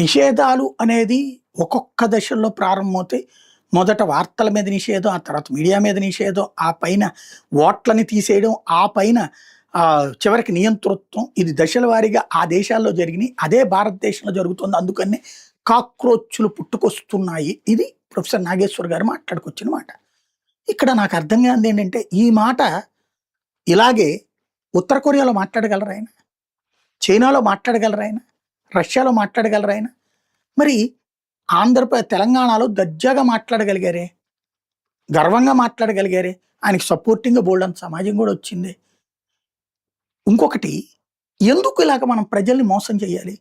నిషేధాలు అనేది ఒక్కొక్క దశల్లో ప్రారంభమవుతాయి. మొదట వార్తల మీద నిషేధం, ఆ తర్వాత మీడియా మీద నిషేధం, ఆ పైన ఓట్లని తీసేయడం, ఆ పైన చివరికి నియంతృత్వం. ఇది దశల వారీగా ఆ దేశాల్లో జరిగినాయి. అదే భారతదేశంలో జరుగుతుంది. అందుకని కాక్రోచ్‌లు పుట్టుకొస్తున్నాయి. ఇది ప్రొఫెసర్ నాగేశ్వర్ గారు మాట్లాడుకొచ్చిన మాట. ఇక్కడ నాకు అర్థం కానిదేంటంటే, ఈ మాట ఇలాగే ఉత్తర కొరియాలో మాట్లాడగలరాయన? చైనాలో మాట్లాడగలరాయన? రష్యాలో మాట్లాడగలరాయన? మరి తెలంగాణలో దర్జాగా మాట్లాడగలిగారే, గర్వంగా మాట్లాడగలిగారే, ఆయనకి సపోర్టింగ్‌గా బోలెడంత సమాజం కూడా వచ్చింది. ఇంకొకటి, ఎందుకు ఇలాగ మనం ప్రజల్ని మోసం చేయాలి?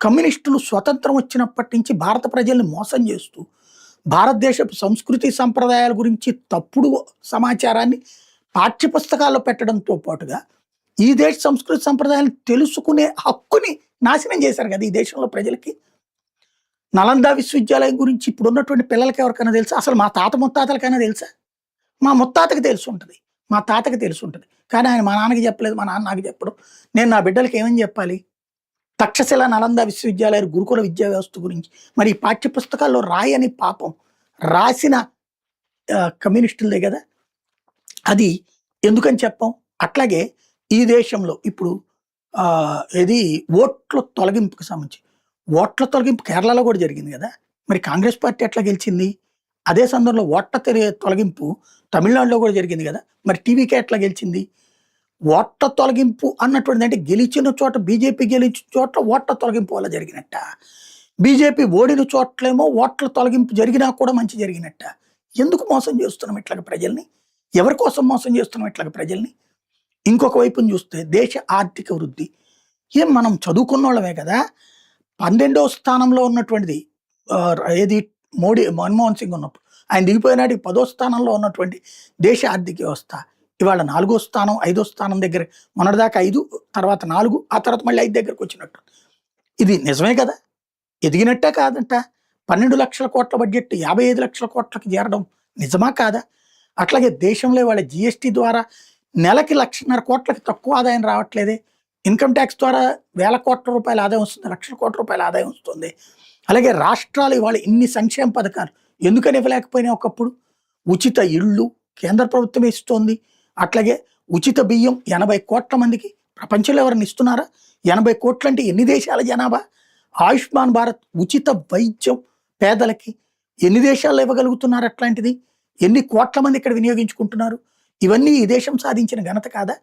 కమ్యూనిస్టులు స్వతంత్రం వచ్చినప్పటి నుంచి భారత ప్రజల్ని మోసం చేస్తూ, భారతదేశపు సంస్కృతి సంప్రదాయాల గురించి తప్పుడు సమాచారాన్ని పాఠ్యపుస్తకాల్లో పెట్టడంతో పాటుగా, ఈ దేశ సంస్కృతి సంప్రదాయాలను తెలుసుకునే హక్కుని నాశనం చేశారు కదా ఈ దేశంలో ప్రజలకి. నలంద విశ్వవిద్యాలయం గురించి ఇప్పుడున్నటువంటి పిల్లలకి ఎవరికైనా తెలుసా? అసలు మా తాత ముత్తాతలకైనా తెలుసా? మా ముత్తాతకి తెలుసుంటది. మా తాతకి తెలుసుంటది. కానీ ఆయన మా నాన్నకి చెప్పలేదు, మా నాన్న నాకు చెప్పడం. నేను నా బిడ్డలకి ఏమని చెప్పాలి? తక్షశిల నలంద విశ్వవిద్యాలయాలు గురుకుల విద్యా వ్యవస్థ గురించి మరి ఈ పాఠ్య పుస్తకాల్లో రాయని పాపం రాసిన కమ్యూనిస్టులదే కదా. అది ఎందుకని చెప్పం? అట్లాగే ఈ దేశంలో ఇప్పుడు ఏది ఓట్ల తొలగింపుకి సంబంధించి, ఓట్ల తొలగింపు కేరళలో కూడా జరిగింది కదా. మరి కాంగ్రెస్ పార్టీ ఎట్లా గెలిచింది? అదే సందర్భంలో ఓట్ల తొలగింపు తమిళనాడులో కూడా జరిగింది కదా. మరి టీవీకే ఎట్లా గెలిచింది? ఓట్ల తొలగింపు అన్నటువంటిది అంటే గెలిచిన చోట, బీజేపీ గెలిచిన చోట్ల ఓట్ల తొలగింపు వల్ల జరిగినట్ట, బీజేపీ ఓడిన చోట్లేమో ఓట్ల తొలగింపు జరిగినా కూడా మంచి జరిగినట్ట. ఎందుకు మోసం చేస్తున్నాం ఇట్లాగ ప్రజల్ని? ఎవరి కోసం మోసం చేస్తున్నాం ఇట్లాగ ప్రజల్ని? ఇంకొక వైపుని చూస్తే దేశ ఆర్థిక వృద్ధి, ఏం మనం చదువుకున్నోళ్ళమే కదా. 12వ స్థానంలో ఉన్నటువంటిది ఏది మన్మోహన్ సింగ్ ఉన్నప్పుడు, ఆయన దిగిపోయినాటికి 10వ స్థానంలో ఉన్నటువంటి దేశ ఆర్థిక వ్యవస్థ ఇవాళ 4వ స్థానం, 5వ స్థానం దగ్గర, మొన్నటిదాకా 5, తర్వాత 4, ఆ తర్వాత మళ్ళీ 5 దగ్గరకు వచ్చినట్టు. ఇది నిజమే కదా, ఎదిగినట్టే కాదంట. 12 లక్షల కోట్ల బడ్జెట్ 55 లక్షల కోట్లకి చేరడం నిజమా కాదా? అట్లాగే దేశంలో వాళ్ళ జిఎస్టీ ద్వారా నెలకి 1,50,000 కోట్లకి తక్కువ ఆదాయం రావట్లేదే. ఇన్కమ్ ట్యాక్స్ ద్వారా వేల కోట్ల రూపాయల ఆదాయం వస్తుంది, లక్షల కోట్ల రూపాయల ఆదాయం వస్తుంది. అలాగే రాష్ట్రాలు ఇవాళ ఇన్ని సంక్షేమ పథకాలు ఎందుకని ఇవ్వలేకపోయినాయి? ఒకప్పుడు ఉచిత ఇళ్ళు కేంద్ర ప్రభుత్వం ఇస్తోంది. అట్లాగే ఉచిత బియ్యం 80 కోట్ల మందికి, ప్రపంచంలో ఎవరిని ఇస్తున్నారా? 80 కోట్లు అంటే ఎన్ని దేశాల జనాభా? ఆయుష్మాన్ భారత్ ఉచిత వైద్యం పేదలకి ఎన్ని దేశాల్లో ఇవ్వగలుగుతున్నారు? అట్లాంటిది ఎన్ని కోట్ల మంది ఇక్కడ వినియోగించుకుంటున్నారు? ఇవన్నీ ఈ దేశం సాధించిన ఘనత కాదా?